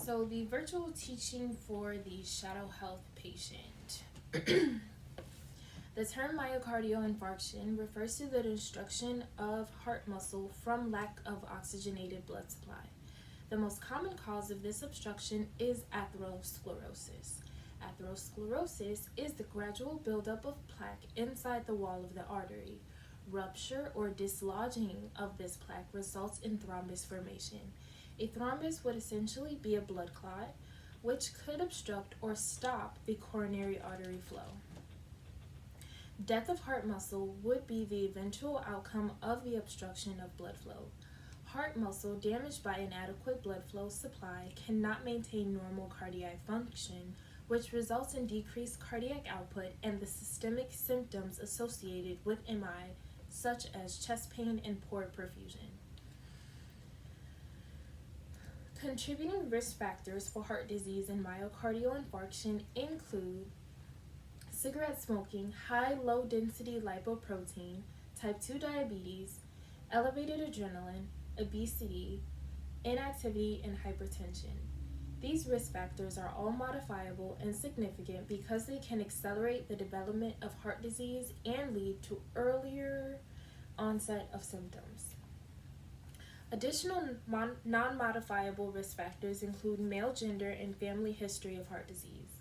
So, the virtual teaching for the shadow health patient. The term myocardial infarction refers to the destruction of heart muscle from lack of oxygenated blood supply. The most common cause of this obstruction is atherosclerosis. Atherosclerosis is the gradual buildup of plaque inside the wall of the artery. Rupture or dislodging of this plaque results in thrombus formation. A thrombus would essentially be a blood clot, which could obstruct or stop the coronary artery flow. Death of heart muscle would be the eventual outcome of the obstruction of blood flow. Heart muscle damaged by inadequate blood flow supply cannot maintain normal cardiac function, which results in decreased cardiac output and the systemic symptoms associated with MI, such as chest pain and poor perfusion. Contributing risk factors for heart disease and myocardial infarction include cigarette smoking, high low-density lipoprotein, type 2 diabetes, elevated adrenaline, obesity, inactivity, and hypertension. These risk factors are all modifiable and significant because they can accelerate the development of heart disease and lead to earlier onset of symptoms. Additional non-modifiable risk factors include male gender and family history of heart disease.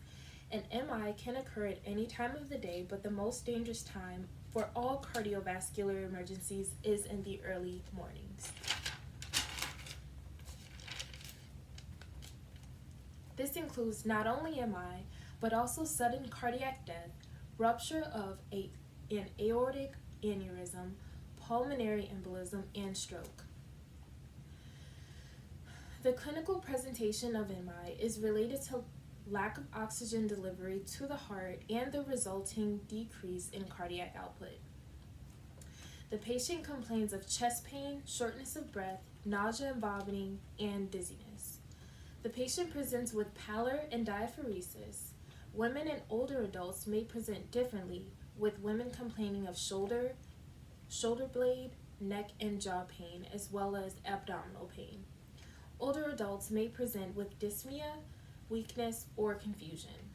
An MI can occur at any time of the day, but the most dangerous time for all cardiovascular emergencies is in the early mornings. This includes not only MI, but also sudden cardiac death, rupture of an aortic aneurysm, pulmonary embolism, and stroke. The clinical presentation of MI is related to lack of oxygen delivery to the heart and the resulting decrease in cardiac output. The patient complains of chest pain, shortness of breath, nausea and vomiting, and dizziness. The patient presents with pallor and diaphoresis. Women and older adults may present differently, with women complaining of shoulder blade, neck, and jaw pain, as well as abdominal pain. Older adults may present with dyspnea, weakness, or confusion.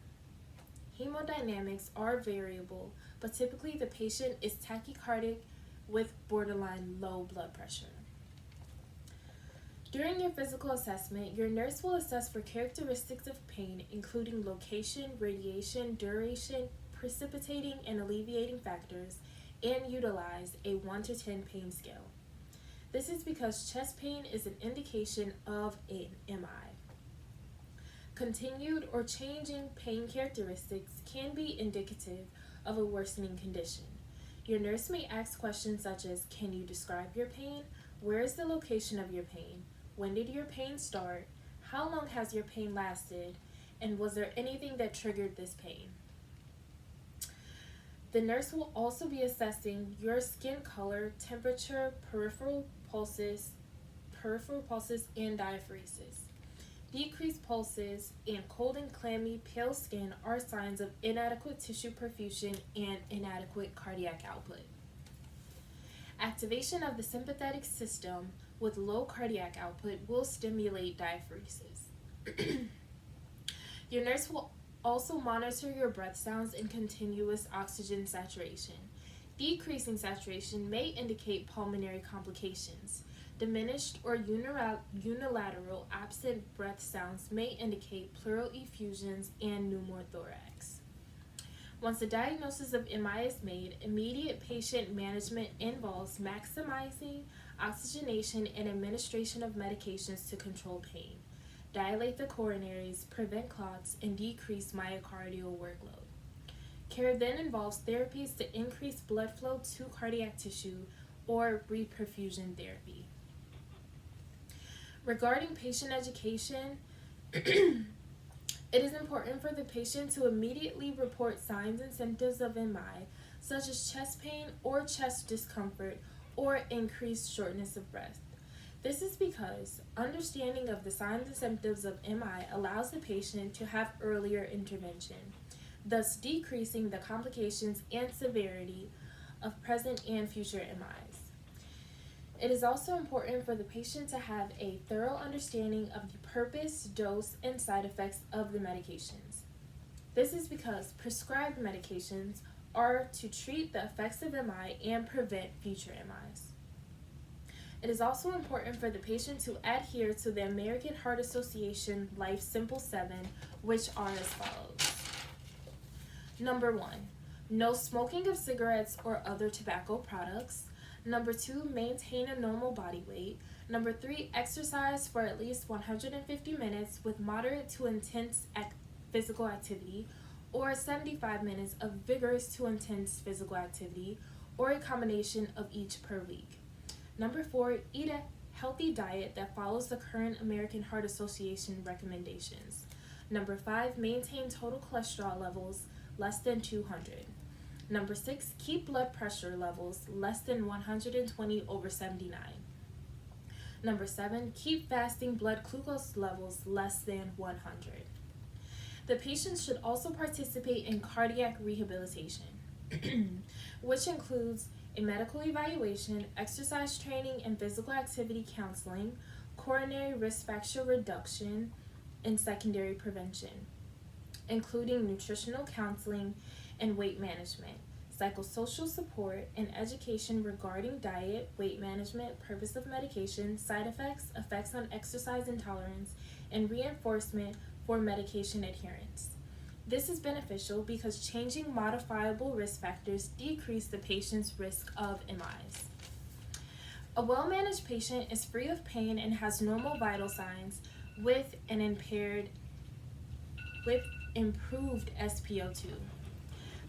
Hemodynamics are variable, but typically the patient is tachycardic with borderline low blood pressure. During your physical assessment, your nurse will assess for characteristics of pain, including location, radiation, duration, precipitating and alleviating factors, and utilize a 1 to 10 pain scale. This is because chest pain is an indication of an MI. Continued or changing pain characteristics can be indicative of a worsening condition. Your nurse may ask questions such as, can you describe your pain? Where is the location of your pain? When did your pain start? How long has your pain lasted? And was there anything that triggered this pain? The nurse will also be assessing your skin color, temperature, peripheral pulses, and diaphoresis. Decreased pulses and cold and clammy, pale skin are signs of inadequate tissue perfusion and inadequate cardiac output. Activation of the sympathetic system with low cardiac output will stimulate diaphoresis. Your nurse will also monitor your breath sounds and continuous oxygen saturation. Decreasing saturation may indicate pulmonary complications. Diminished or unilateral absent breath sounds may indicate pleural effusions and pneumothorax. Once a diagnosis of MI is made, immediate patient management involves maximizing oxygenation and administration of medications to control pain, dilate the coronaries, prevent clots, and decrease myocardial workload. Care then involves therapies to increase blood flow to cardiac tissue or reperfusion therapy. Regarding patient education, it is important for the patient to immediately report signs and symptoms of MI, such as chest pain or chest discomfort or increased shortness of breath. This is because understanding of the signs and symptoms of MI allows the patient to have earlier intervention, thus decreasing the complications and severity of present and future MIs. It is also important for the patient to have a thorough understanding of the purpose, dose, and side effects of the medications. This is because prescribed medications are to treat the effects of MI and prevent future MIs. It is also important for the patient to adhere to the American Heart Association Life Simple 7, which are as follows. Number 1, no smoking of cigarettes or other tobacco products. Number 2, maintain a normal body weight. Number 3, exercise for at least 150 minutes with moderate to intense physical activity, or 75 minutes of vigorous to intense physical activity, or a combination of each per week. Number 4, eat a healthy diet that follows the current American Heart Association recommendations. Number 5, maintain total cholesterol levels less than 200. Number 6, keep blood pressure levels less than 120/79. Number 7, keep fasting blood glucose levels less than 100. The patient should also participate in cardiac rehabilitation, which includes a medical evaluation, exercise training and physical activity counseling, coronary risk factor reduction, and secondary prevention, including nutritional counseling and weight management, psychosocial support, and education regarding diet, weight management, purpose of medication, side effects, effects on exercise intolerance, and reinforcement for medication adherence. This is beneficial because changing modifiable risk factors decrease the patient's risk of MIs. A well-managed patient is free of pain and has normal vital signs with improved SpO2.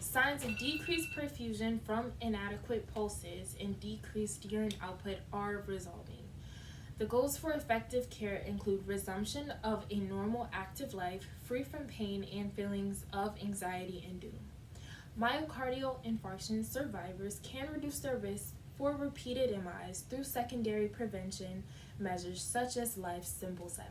Signs of decreased perfusion from inadequate pulses and decreased urine output are resolving. The goals for effective care include resumption of a normal active life, free from pain and feelings of anxiety and doom. Myocardial infarction survivors can reduce their risk for repeated MIs through secondary prevention measures such as Life Simple 7.